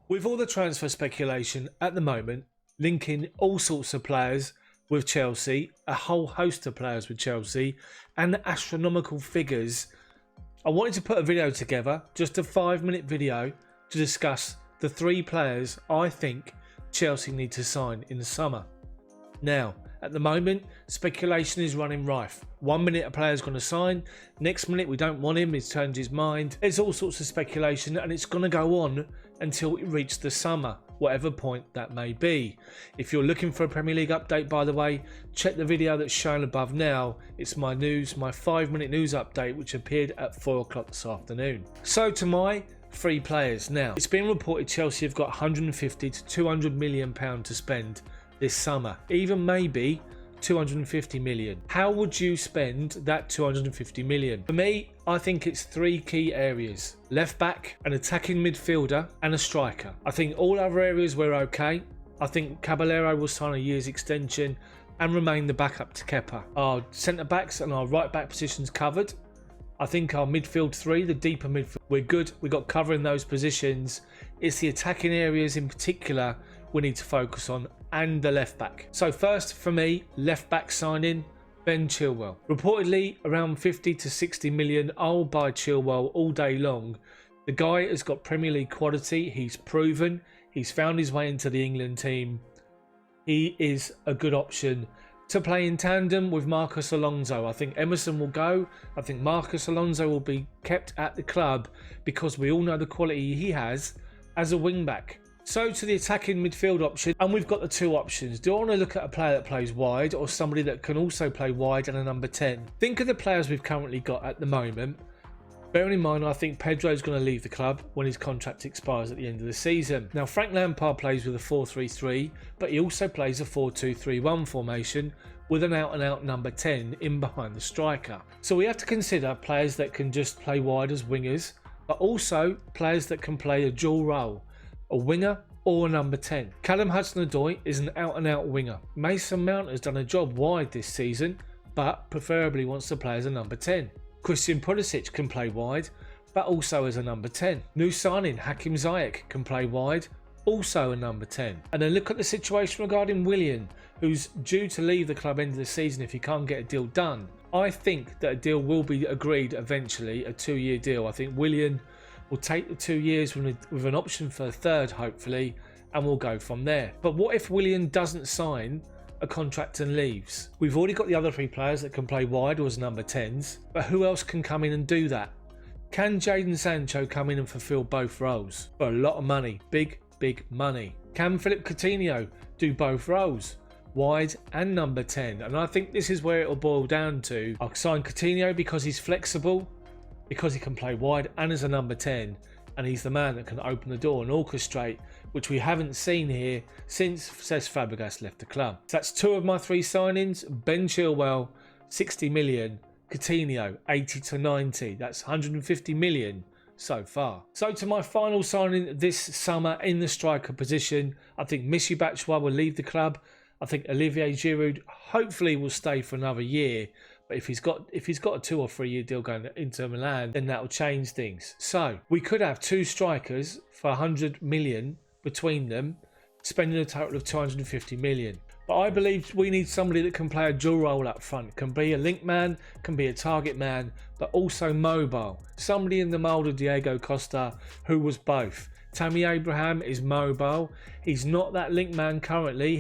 With all the transfer speculation at the moment, linking all sorts of players with Chelsea, a whole host of players with Chelsea, and the astronomical figures, I wanted to put a video together, just a 5-minute video, to discuss the 3 players I think Chelsea need to sign in the summer. Now, at the moment, speculation is running rife. 1 minute a player's going to sign, next minute we don't want him, he's changed his mind. There's all sorts of speculation and it's going to go on until we reach the summer, whatever point that may be. If you're looking for a Premier League update, by the way, check the video that's shown above now. It's my 5-minute news update which appeared at 4 o'clock this afternoon. So to my 3 players now. It's been reported Chelsea have got 150 to 200 million pounds to spend this summer, even maybe 250 million. How would you spend that 250 million? For me, I think it's 3 key areas: left back, an attacking midfielder, and a striker. I think all other areas were okay. I think Caballero will sign a year's extension and remain the backup to Kepa. Our centre backs and our right back positions covered. I think our midfield 3, the deeper midfield, we're good. We got cover in those positions. It's the attacking areas in particular we need to focus on, and the left back. So first for me, left back signing, Ben Chilwell. Reportedly around 50 to 60 million. I'll buy Chilwell all day long. The guy has got Premier League quality. He's proven. He's found his way into the England team. He is a good option to play in tandem with Marcos Alonso. I think Emerson will go. I think Marcos Alonso will be kept at the club because we all know the quality he has as a wing back. So to the attacking midfield option, and we've got the 2 options. Do I want to look at a player that plays wide or somebody that can also play wide and a number 10? Think of the players we've currently got at the moment. Bearing in mind, I think Pedro's going to leave the club when his contract expires at the end of the season. Now, Frank Lampard plays with a 4-3-3, but he also plays a 4-2-3-1 formation with an out-and-out number 10 in behind the striker. So we have to consider players that can just play wide as wingers, but also players that can play a dual role, a winger or a number 10. Callum Hudson-Odoi is an out-and-out winger. Mason Mount has done a job wide this season, but preferably wants to play as a number 10. Christian Pulisic can play wide, but also as a number 10. New signing Hakim Ziyech can play wide, also a number 10. And then look at the situation regarding Willian, who's due to leave the club end of the season if he can't get a deal done. I think that a deal will be agreed eventually, a 2-year deal. I think Willian will take the 2 years with an option for a third, hopefully, and we'll go from there. But what if Willian doesn't sign a contract and leaves? We've already got the other 3 players that can play wide or as number 10s, but who else can come in and do that? Can Jadon Sancho come in and fulfill both roles for a lot of money? Big money. Can Philippe Coutinho do both roles, wide and number 10? And I think this is where it'll boil down to. I'll sign Coutinho because he's flexible, because he can play wide and as a number 10, and he's the man that can open the door and orchestrate, which we haven't seen here since Cesc Fabregas left the club. So that's 2 of my 3 signings. Ben Chilwell, 60 million. Coutinho, 80 to 90. That's 150 million so far. So to my final signing this summer in the striker position, I think Michy Batshuayi will leave the club. I think Olivier Giroud hopefully will stay for another year. But if he's got a 2 or 3 year deal going to Inter Milan, then that will change things. So we could have 2 strikers for 100 million between them, spending a total of 250 million. But I believe we need somebody that can play a dual role up front. Can be a link man, can be a target man, but also mobile. Somebody in the mould of Diego Costa who was both. Tammy Abraham is mobile. He's not that link man currently.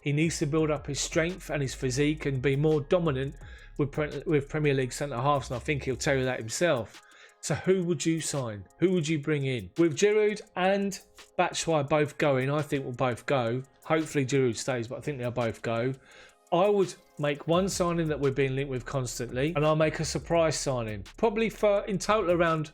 He needs to build up his strength and his physique and be more dominant with Premier League centre halves, and I think he'll tell you that himself. So who would you sign? Who would you bring in? With Giroud and Batshuayi both going, I think we'll both go. Hopefully Giroud stays, but I think they'll both go. I would make one signing that we're being linked with constantly, and I'll make a surprise signing. Probably for, in total, around,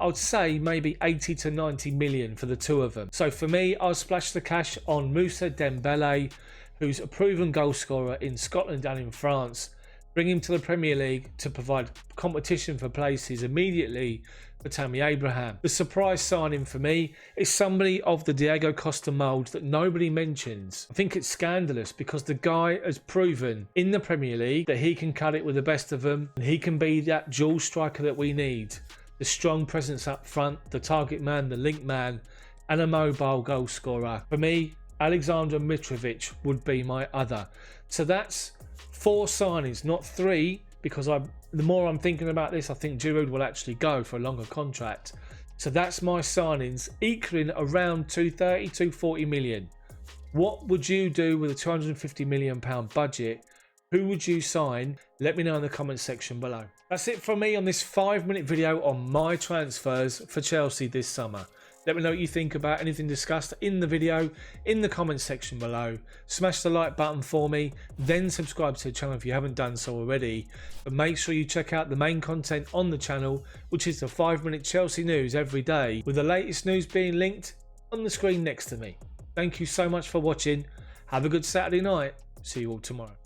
I would say maybe 80 to 90 million for the 2 of them. So for me, I'll splash the cash on Moussa Dembele, who's a proven goal scorer in Scotland and in France. Bring him to the Premier League to provide competition for places immediately for Tammy Abraham. The surprise signing for me is somebody of the Diego Costa mould that nobody mentions. I think it's scandalous because the guy has proven in the Premier League that he can cut it with the best of them, and he can be that dual striker that we need. The strong presence up front, the target man, the link man. and a mobile goal scorer. For me, Alexander Mitrovic would be my other. So that's 4 signings, not 3, because the more I'm thinking about this, I think Giroud will actually go for a longer contract. So that's my signings, equaling around 230, 240 million. What would you do with a £250 million budget? Who would you sign? Let me know in the comment section below. That's it from me on this 5-minute video on my transfers for Chelsea this summer. Let me know what you think about anything discussed in the video in the comment section below. Smash the like button for me, then subscribe to the channel if you haven't done so already. But make sure you check out the main content on the channel, which is the 5-minute Chelsea news every day, with the latest news being linked on the screen next to me. Thank you so much for watching. Have a good Saturday night. See you all tomorrow.